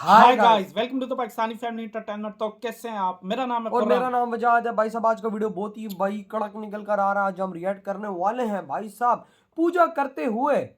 Hi guys, welcome to the Pakistani family entertainment. तो कैसे हैं आप? मेरा नाम है और मेरा नाम वजाद है। भाई साहब आज का वीडियो बहुत ही भाई कड़क निकल कर आ रहा है। आज हम रिएक्ट करने वाले हैं भाई साहब पूजा करते हुए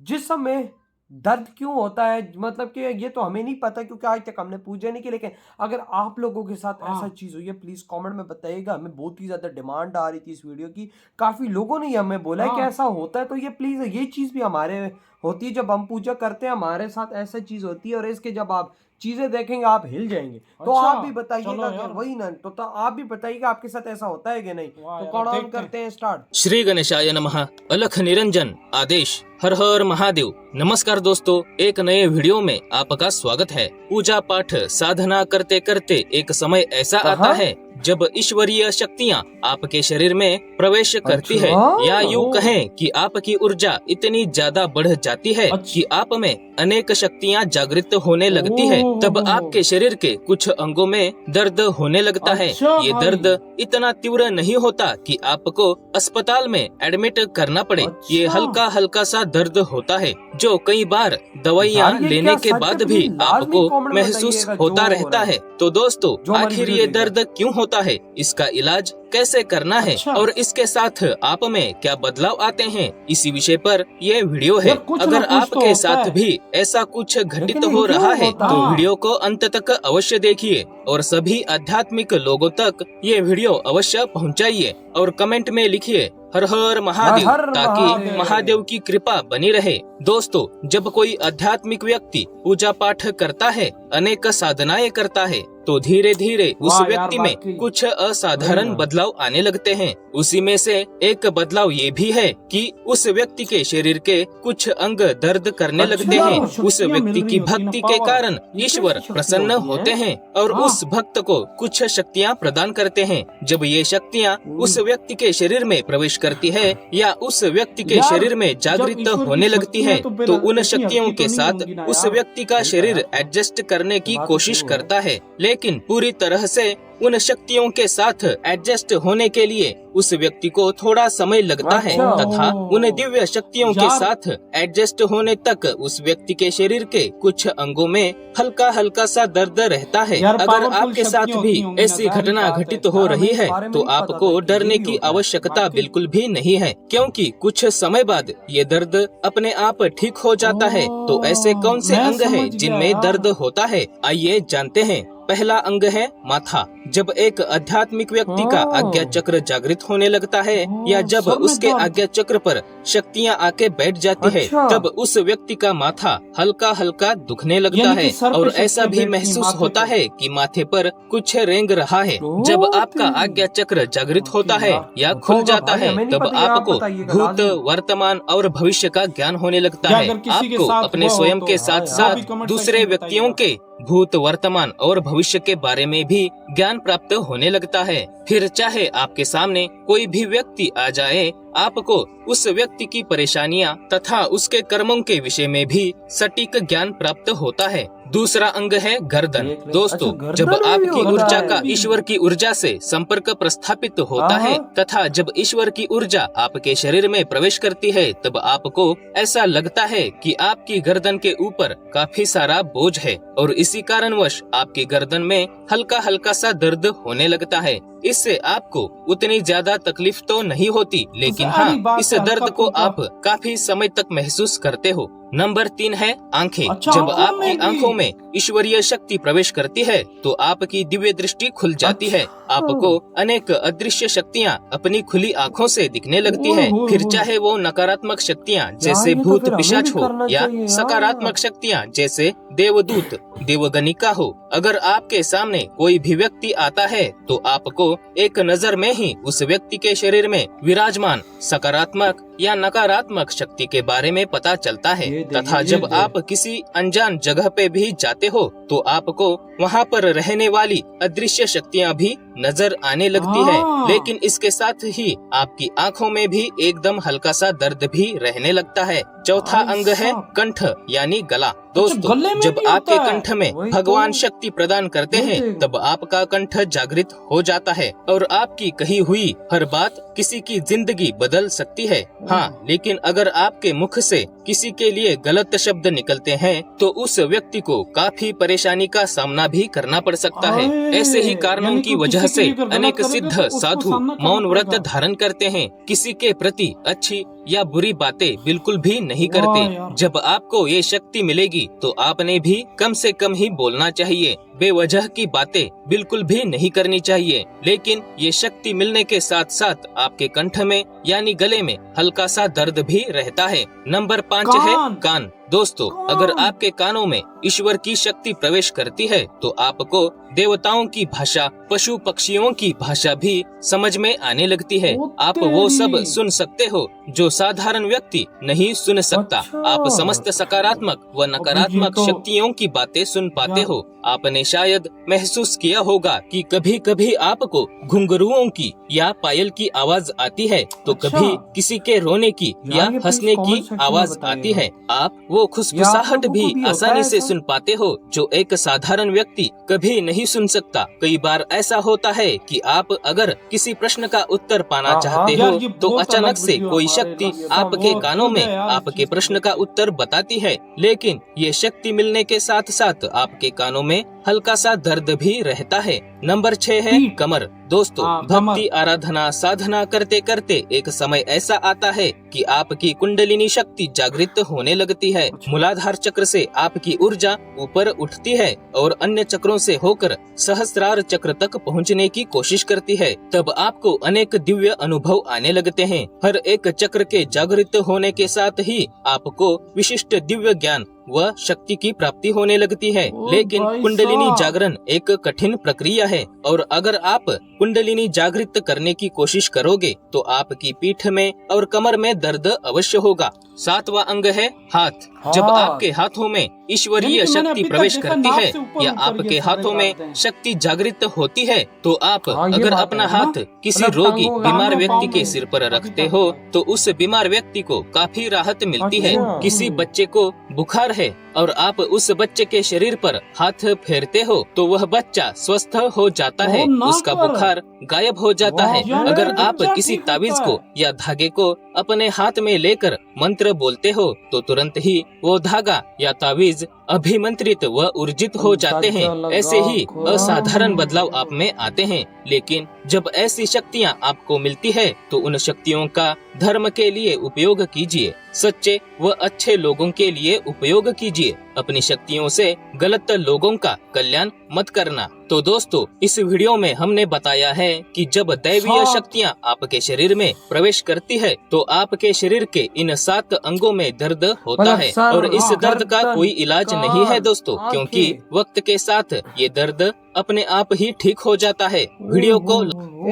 जिस्म में दर्द क्यों होता है। मतलब कि ये तो हमें नहीं पता क्योंकि आज तक हमने पूजा नहीं की, लेकिन अगर आप लोगों के साथ ऐसा चीज हुई है प्लीज कमेंट में बताइएगा। हमें बहुत ही ज्यादा डिमांड आ रही थी इस वीडियो की, काफी लोगों ने हमें बोला है कि ऐसा होता है, तो ये प्लीज ये चीज भी हमारे होती है। जब हम पूजा करते हैं हमारे साथ ऐसा चीज होती है और इसके जब आप चीजें देखेंगे आप हिल जाएंगे। तो आप भी बताइएगा कि वही ना, तो आप भी बताइएगा आपके साथ ऐसा होता है कि नहीं। तो कौन करते हैं स्टार्ट। श्री गणेशाय नमः। अलख निरंजन आदेश। हर हर महादेव। नमस्कार दोस्तों, एक नए वीडियो में आपका स्वागत है। पूजा पाठ साधना करते करते एक समय ऐसा आता है जब ईश्वरीय शक्तियाँ आपके शरीर में प्रवेश करती है, या यूँ कहें कि आपकी ऊर्जा इतनी ज्यादा बढ़ जाती है कि आप में अनेक शक्तियाँ जागृत होने लगती है। तब आपके शरीर के कुछ अंगों में दर्द होने लगता है। ये दर्द इतना तीव्र नहीं होता कि आपको अस्पताल में एडमिट करना पड़े। ये हल्का हल्का सा दर्द होता है जो कई बार दवाइयाँ लेने के बाद भी आपको महसूस होता रहता है। तो दोस्तों, आखिर ये दर्द क्यों होता है, इसका इलाज कैसे करना है और इसके साथ आप में क्या बदलाव आते हैं, इसी विषय पर ये वीडियो है। अगर आपके साथ भी ऐसा कुछ घटित हो रहा है तो वीडियो को अंत तक अवश्य देखिए और सभी आध्यात्मिक लोगों तक ये वीडियो अवश्य पहुंचाइए और कमेंट में लिखिए हर हर महादेव, ताकि महादेव की कृपा बनी रहे। दोस्तों, जब कोई आध्यात्मिक व्यक्ति पूजा पाठ करता है, अनेक साधनाएं करता है, तो धीरे धीरे उस व्यक्ति में कुछ असाधारण बदलाव आने लगते हैं। उसी में से एक बदलाव ये भी है कि उस व्यक्ति के शरीर के कुछ अंग दर्द करने लगते हैं। उस व्यक्ति की भक्ति के कारण ईश्वर प्रसन्न होते हैं और उस भक्त को कुछ शक्तियाँ प्रदान करते हैं। जब ये शक्तियाँ उस व्यक्ति के शरीर में प्रवेश करती है या उस व्यक्ति के शरीर में जागृत होने लगती है, तो उन शक्तियों के साथ उस व्यक्ति का शरीर एडजस्ट करने की कोशिश करता है, लेकिन पूरी तरह से उन शक्तियों के साथ एडजस्ट होने के लिए उस व्यक्ति को थोड़ा समय लगता है तथा उन दिव्य शक्तियों के साथ एडजस्ट होने तक उस व्यक्ति के शरीर के कुछ अंगों में हल्का हल्का सा दर्द रहता है। अगर आपके साथ भी ऐसी घटना घटित हो रही है तो आपको डरने की आवश्यकता बिल्कुल भी नहीं है, क्योंकि कुछ समय बाद ये दर्द अपने आप ठीक हो जाता है। तो ऐसे कौन से अंग हैं जिनमें दर्द होता है, आइए जानते हैं। पहला अंग है माथा। जब एक आध्यात्मिक व्यक्ति का आज्ञा चक्र जागृत होने लगता है या जब उसके आज्ञा चक्र पर शक्तियाँ आके बैठ जाती है, तब उस व्यक्ति का माथा हल्का हल्का दुखने लगता है और ऐसा भी महसूस होता है कि माथे पर कुछ रेंग रहा है। जब आपका आज्ञा चक्र जागृत होता है या खुल जाता है, तब आपको भूत, वर्तमान और भविष्य का ज्ञान होने लगता है। आपको अपने स्वयं के साथ साथ दूसरे व्यक्तियों के भूत, वर्तमान और भविष्य के बारे में भी ज्ञान प्राप्त होने लगता है। फिर चाहे आपके सामने कोई भी व्यक्ति आ जाए, आपको उस व्यक्ति की परेशानियां तथा उसके कर्मों के विषय में भी सटीक ज्ञान प्राप्त होता है। दूसरा अंग है गर्दन। दोस्तों, जब आपकी ऊर्जा का ईश्वर की ऊर्जा से संपर्क प्रस्थापित होता है तथा जब ईश्वर की ऊर्जा आपके शरीर में प्रवेश करती है, तब आपको ऐसा लगता है कि आपकी गर्दन के ऊपर काफी सारा बोझ है और इसी कारणवश आपकी गर्दन में हल्का हल्का सा दर्द होने लगता है। इससे आपको उतनी ज्यादा तकलीफ तो नहीं होती, लेकिन हाँ, इस दर्द को आप काफी समय तक महसूस करते हो। नंबर 3 है आंखें। जब आपकी आंखों में ईश्वरीय शक्ति प्रवेश करती है तो आपकी दिव्य दृष्टि खुल जाती है। आपको अनेक अदृश्य शक्तियाँ अपनी खुली आंखों से दिखने लगती है। फिर चाहे वो नकारात्मक शक्तियाँ जैसे भूत पिशाच हो या सकारात्मक शक्तियाँ जैसे देवदूत, देवगनिका हो। अगर आपके सामने कोई भी व्यक्ति आता है तो आपको एक नजर में ही उस व्यक्ति के शरीर में विराजमान सकारात्मक या नकारात्मक शक्ति के बारे में पता चलता है। तथा जब आप किसी अनजान जगह पे भी जाते हो तो आपको वहाँ पर रहने वाली अदृश्य शक्तियाँ भी नजर आने लगती है। हाँ। लेकिन इसके साथ ही आपकी आंखों में भी एकदम हल्का सा दर्द भी रहने लगता है। चौथा भाई अंग है साहब। कंठ यानी गला। दोस्तों, गले में जब भी होता आपके है? कंठ में वही भगवान तो। शक्ति प्रदान करते ये हैं देख। तब आपका कंठ जागृत हो जाता है और आपकी कही हुई हर बात किसी की जिंदगी बदल सकती है। हाँ, लेकिन अगर आपके मुख से किसी के लिए गलत शब्द निकलते हैं तो उस व्यक्ति को काफी परेशानी का सामना भी करना पड़ सकता है। अरे, ऐसे ही कारणों यानी की कि वजह किसी के से लिए अगर गलत अनेक करेगा सिद्ध तो उसको साधु सामना करना मौन व्रत पड़ेगा। धारण करते हैं। किसी के प्रति अच्छी या बुरी बातें बिल्कुल भी नहीं वाह करते। यार। जब आपको ये शक्ति मिलेगी तो आपने भी कम से कम ही बोलना चाहिए। बेवजह की बातें बिल्कुल भी नहीं करनी चाहिए। लेकिन ये शक्ति मिलने के साथ साथ आपके कंठ में यानी गले में हल्का सा दर्द भी रहता है। नंबर 5 है कान। कान। दोस्तों, कान। अगर आपके कानों में ईश्वर की शक्ति प्रवेश करती है तो आपको देवताओं की भाषा, पशु पक्षियों की भाषा भी समझ में आने लगती है। ओ आप वो सब तेरी। सुन सकते हो जो साधारण व्यक्ति नहीं सुन सकता। अच्छा। आप समस्त सकारात्मक व नकारात्मक तो- शक्तियों की बातें सुन पाते यार। हो। आपने शायद महसूस किया होगा कि कभी कभी आपको घुंघरुओं की या पायल की आवाज आती है तो अच्छा। कभी किसी के रोने की यार, या ये please हंसने की comment section में आवाज बताइएगा। आती है। आप वो खुशखुसाहट लोगों भी को भी होता आसानी है से ऐसा? सुन पाते हो जो एक साधारण व्यक्ति कभी नहीं सुन सकता। कई बार ऐसा होता है कि आप अगर किसी प्रश्न का उत्तर पाना हाँ, चाहते यार, हो ये तो बहुत अचानक अलग से वीडियो कोई हमारे शक्ति लिए आपके बहुत कानों good में है यार इस आपके चीज को प्रश्न का लेके। उत्तर बताती है। लेकिन ये शक्ति मिलने के साथ साथ आपके कानों में हल्का सा दर्द भी रहता है। नंबर 6 है पीठ। कमर। दोस्तों, हाँ, भक्ति कमर। आराधना साधना करते करते एक समय ऐसा आता है कि आपकी कुंडलिनी शक्ति जागृत होने लगती है। अच्छा। मूलाधार चक्र से आपकी ऊर्जा ऊपर उठती है और अन्य चक्रों से होकर सहस्रार चक्र तक पहुंचने की कोशिश करती है। तब आपको अनेक दिव्य अनुभव आने लगते हैं। हर एक चक्र के जागृत होने के साथ ही आपको विशिष्ट दिव्य ज्ञान व शक्ति की प्राप्ति होने लगती है। ओ लेकिन भाई कुंडलिनी साहब। जागरण एक कठिन प्रक्रिया है और अगर आप कुंडलिनी जागृत करने की कोशिश करोगे तो आपकी पीठ में और कमर में दर्द अवश्य होगा। 7वां अंग है हाथ। जब हाथ। आपके हाथों में ईश्वरीय यानी कि मैंने शक्ति अभी तक प्रवेश देखा करती नाक है से ऊपर या ऊपर ये आपके सारे हाथों में दांत हैं। शक्ति जागृत होती है तो आप हाँ, ये अगर बात अपना है ना? हाथ किसी मतलब रोगी टांगों- बीमार टांगों, व्यक्ति पाँव के में सिर पर अभी रखते तक हो हुआ है। तो उस बीमार व्यक्ति को काफी राहत मिलती है। अच्छा। किसी बच्चे को बुखार है और आप उस बच्चे के शरीर पर हाथ फेरते हो तो वह बच्चा स्वस्थ हो जाता है, ओ, ना उसका कर। बुखार गायब हो जाता है। वाह, अगर यार, आप बच्चा किसी ठीक होता ताबीज है। को या धागे को अपने हाथ में लेकर मंत्र बोलते हो तो तुरंत ही वो धागा या ताबीज अभिमंत्रित व ऊर्जित हो जाते हैं। ऐसे ही असाधारण बदलाव आप में आते हैं। लेकिन जब ऐसी शक्तियाँ आपको मिलती है तो उन शक्तियों का धर्म के लिए उपयोग कीजिए, सच्चे व अच्छे लोगों के लिए उपयोग कीजिए। अपनी शक्तियों से गलत लोगों का कल्याण मत करना। तो दोस्तों, इस वीडियो में हमने बताया है कि जब दैवीय शक्तियाँ आपके शरीर में प्रवेश करती है तो आपके शरीर के इन 7 अंगों में दर्द होता मतलब है सर, और इस हाँ, दर्द का गर्दन, कोई इलाज कान, नहीं है दोस्तों, क्योंकि आंखें। वक्त के साथ ये दर्द अपने आप ही ठीक हो जाता है। वीडियो को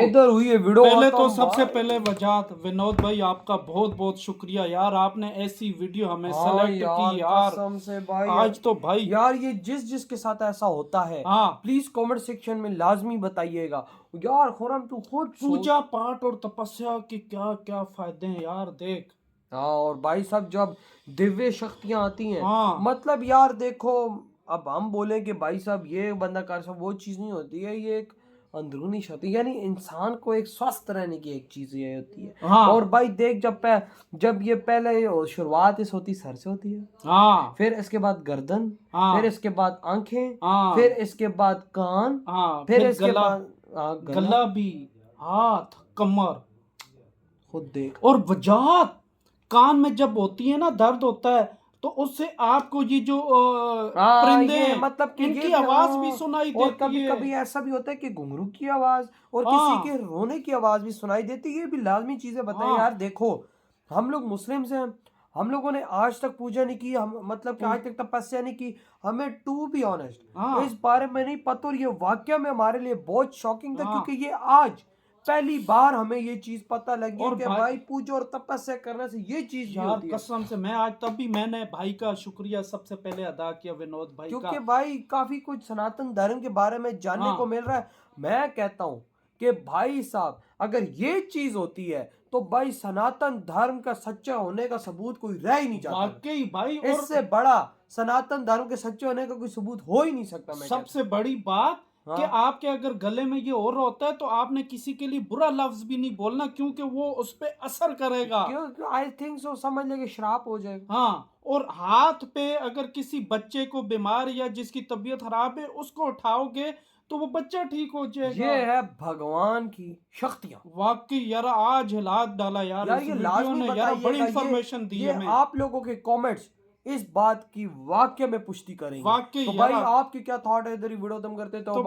इधर हुई है वीडियो पहले खत्म तो सबसे भाई। पहले वजात विनोद भाई आपका बहुत बहुत शुक्रिया यार, आपने ऐसी वीडियो हमें हाँ सेलेक्ट की यार। कसम से भाई आज तो भाई यार ये जिसके साथ ऐसा होता है हाँ, प्लीज कमेंट सेक्शन में लाजमी बताइएगा यार। खुरम तू खुद सोच। पूजा पाठ और तपस्या के क्या क्या फायदे हैं यार, देख। हाँ, और भाई साहब जब दिव्य शक्तियां आती हैं हाँ। मतलब यार देखो, अब हम बोले कि भाई साहब ये बंदा कर सकता, वो चीज़ नहीं होती है। ये एक अंदरूनी शक्ति, यानी इंसान को एक स्वस्थ रहने की एक चीज़ ये होती है। हाँ। और भाई देख, जब ये पहले शुरुआत इस होती सर से होती है, हाँ, फिर इसके बाद गर्दन, हाँ, फिर इसके बाद आंखें, हाँ, फिर इसके बाद कान, हाँ, फिर इसके गला, बाद गला भी, हाथ, कमर। खुद देख। और वजात कान में जब होती है ना, दर्द होता है तो उससे आपको ये जो परिंदे ये हैं, मतलब कि इनकी ये आवाज भी सुनाई और देती कभी है। कभी ऐसा भी होता है कि घुंघरू की आवाज और हाँ। किसी के रोने की आवाज भी सुनाई देती है। ये भी लाजमी चीजें बताएं हाँ। यार। देखो, हम लोग मुस्लिम से हैं, हम लोगों ने आज तक पूजा नहीं की, हम मतलब कि आज तक तपस्या नहीं की। हमें टू बी ऑनेस्ट हाँ। इस बारे में नहीं पता, और ये वाकया में हमारे लिए बहुत शॉकिंग था हाँ। क्योंकि ये आज पहली बार हमें ये चीज पता लगी और कि भाई पूजा और तपस्या करने से ये चीज भी यार होती है। कसम से मैं आज तब भी मैंने भाई का शुक्रिया सबसे पहले अदा किया, विनोद भाई क्योंकि का। भाई काफी कुछ सनातन धर्म के बारे में जानने हाँ। को मिल रहा है। मैं कहता हूँ कि भाई साहब अगर ये चीज होती है तो भाई सनातन धर्म का सच्चा होने का सबूत कोई रह ही नहीं जाता। वाकई भाई, और इससे बड़ा सनातन धर्म के सच्चे होने का कोई सबूत हो ही नहीं सकता। मैं सबसे बड़ी बात हाँ। कि आपके अगर गले में ये और होता है तो आपने किसी के लिए बुरा लफ्ज भी नहीं बोलना, क्योंकि वो उस पे असर करेगा। क्यों आई थिंक सो समझ ले कि श्राप हो जाएगा। हाँ, और हाथ पे अगर किसी बच्चे को बीमार या जिसकी तबीयत खराब है उसको उठाओगे तो वो बच्चा ठीक हो जाएगा। ये है भगवान की शक्तियां। वाकई यार आज हिला डाला यार यार इस ये वीडियो लाजमी ने, यार बड़ी बताइएगा, इंफॉर्मेशन दी ये हमें। आप लोगों के कमेंट्स इस बात की वाकई में पुष्टि करेंगे। वाकई तो भाई यार। आपके क्या थॉट है इधर ही वीडियो खत्म करते तो तो